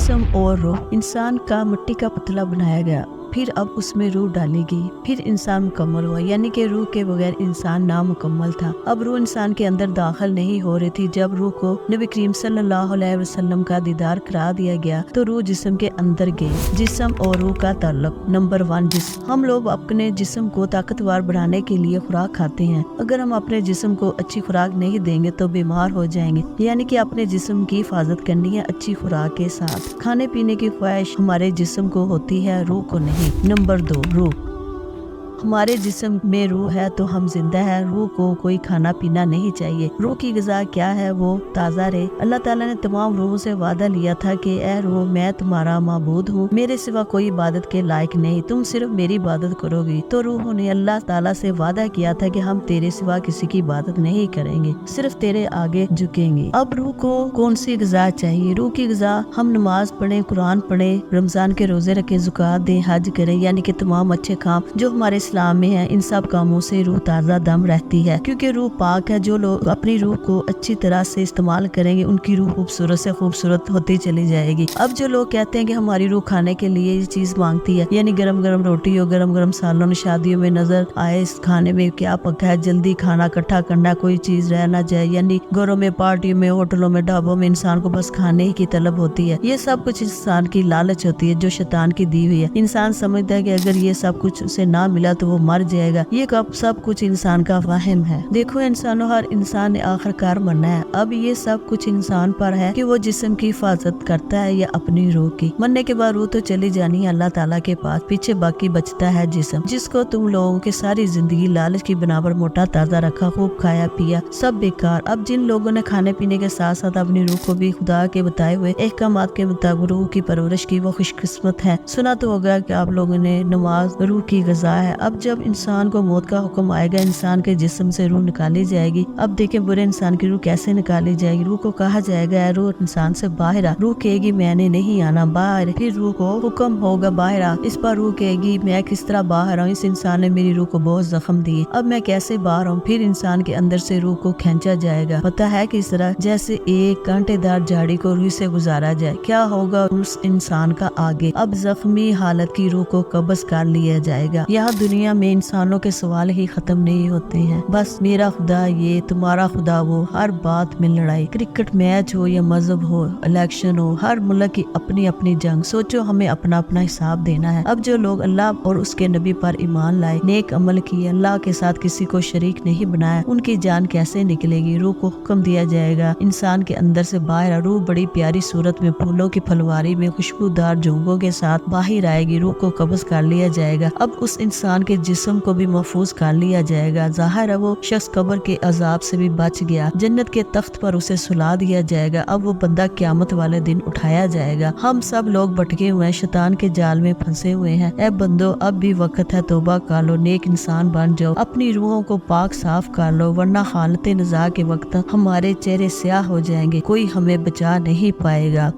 जिस्म और रूह। इंसान का मिट्टी का पुतला बनाया गया, फिर अब उसमें रूह डाली गई, फिर इंसान मुकम्मल हुआ। यानी कि रूह के बगैर इंसान नामुकम्मल था। अब रूह इंसान के अंदर दाखिल नहीं हो रही थी। जब रूह को नबी करीम सल्लल्लाहु अलैहि वसल्लम का दीदार करा दिया गया तो रूह जिस्म के अंदर गई। जिस्म और रूह का ताल्लुक। नंबर 1, जिस्म। हम लोग अपने जिस्म को ताकतवर बनाने के लिए खुराक खाते हैं। अगर हम अपने जिस्म को अच्छी खुराक नहीं देंगे तो बीमार हो जाएंगे। यानी कि अपने जिस्म की हिफाजत करनी है अच्छी खुराक के साथ। खाने पीने की ख्वाहिश हमारे जिस्म को होती है, रूह को नहीं। नंबर 2, रूह। हमारे जिस्म में रूह है तो हम जिंदा है। रूह को कोई खाना पीना नहीं चाहिए। रूह की ग़िज़ा क्या है? वो ताज़ा रहे। अल्लाह ताला ने तमाम रूहों से वादा लिया था कि ए रूह, मैं तुम्हारा माबूद हूँ, मेरे सिवा कोई इबादत के लायक नहीं, तुम सिर्फ मेरी इबादत करोगी। तो रूहों ने अल्लाह ताला से वादा किया था कि हम तेरे सिवा किसी की इबादत नहीं करेंगे, सिर्फ तेरे आगे झुकेंगे। अब रूह को कौन सी ग़िज़ा चाहिए? रूह की ग़िज़ा हम नमाज पढ़े, कुरान पढ़े, रमजान के रोजे रखें, ज़कात दें, हज करें, यानी कि तमाम अच्छे काम जो हमारे इस्लाम में है। इन सब कामों से रूह ताज़ा दम रहती है, क्योंकि रूह पाक है। जो लोग अपनी रूह को अच्छी तरह से इस्तेमाल करेंगे उनकी रूह खूबसूरत से खूबसूरत होती चली जाएगी। अब जो लोग कहते हैं कि हमारी रूह खाने के लिए ये चीज मांगती है, यानी गरम गरम रोटी हो, गरम गरम सालन, शादियों में नजर आए इस खाने में क्या पका है, जल्दी खाना इकट्ठा करना, कोई चीज रह ना जाए, यानी घरों में, पार्टियों में, होटलों में, ढाबों में इंसान को बस खाने की तलब होती है। ये सब कुछ इंसान की लालच होती है जो शैतान की दी हुई है। इंसान समझता है कि अगर ये सब कुछ उसे ना मिला तो वो मर जाएगा। ये सब कुछ इंसान का वहम है। देखो इंसानों, हर इंसान ने आखिरकार मरना है। अब ये सब कुछ इंसान पर है कि वो जिस्म की हिफाजत करता है या अपनी रूह की। मरने के बाद रूह तो चली जानी है अल्लाह ताला के पास, पीछे बाकी बचता है जिस्म, जिसको तुम लोगों की सारी जिंदगी लालच की बिना पर मोटा ताजा रखा, खूब खाया पिया, सब बेकार। अब जिन लोगों ने खाने पीने के साथ साथ अपनी रूह को भी खुदा के बताए हुए अहकामात के मुताबिक रूह की परवरिश की, वो खुशकिस्मत है। सुना तो होगा कि आप लोगों ने नमाज रूह की ग़िज़ा है। अब जब इंसान को मौत का हुक्म आएगा, इंसान के जिस्म से रूह निकाली जाएगी। अब देखें बुरे इंसान की रूह कैसे निकाली जाएगी। रूह को कहा जाएगा रूह इंसान से बाहर आ। रूह कहेगी मैंने नहीं आना, बाहर। फिर रूह को हुक्म होगा बाहर आ। इस पर रूह कहेगी मैं किस तरह बाहर आऊँ, इस इंसान ने मेरी रूह को बहुत जख्म दिए, अब मैं कैसे बाहर आऊँ। फिर इंसान के अंदर से रूह को खींचा जाएगा। पता है किस तरह? जैसे एक कांटेदार झाड़ी को रूह से गुजारा जाए। क्या होगा उस इंसान का आगे? अब जख्मी हालत की रूह को कब्ज कर लिया जाएगा। यहाँ दुनिया में इंसानों के सवाल ही खत्म नहीं होते हैं। बस मेरा खुदा ये, तुम्हारा खुदा वो, हर बात में लड़ाई। क्रिकेट मैच हो या मजहब हो, इलेक्शन हो, हर मुल्क की अपनी अपनी जंग। सोचो हमें अपना अपना हिसाब देना है। अब जो लोग अल्लाह और उसके नबी पर ईमान लाए, नेक अमल किए, अल्लाह के साथ किसी को शरीक नहीं बनाया, उनकी जान कैसे निकलेगी? रूह को हुक्म दिया जाएगा इंसान के अंदर से बाहर। रूह बड़ी प्यारी सूरत में, फूलों की फलवारी में, खुशबूदार झोंकों के साथ बाहर आएगी। रूह को कब्ज कर लिया जाएगा। अब उस इंसान के जिस्म को भी महफूज कर लिया जाएगा। जाहिर है वो शख्स कब्र के अजाब से भी बच गया। जन्नत के तख्त पर उसे सुला दिया जाएगा। अब वो बंदा क़यामत वाले दिन उठाया जाएगा। हम सब लोग भटके हुए हैं, शैतान के जाल में फंसे हुए हैं। ए बंदो, अब भी वक्त है, तौबा कर लो, नेक इंसान बन जाओ, अपनी रूहों को पाक साफ कर लो, वरना हालत निज़ा के वक्त हमारे चेहरे स्याह हो जाएंगे, कोई हमें बचा नहीं पाएगा।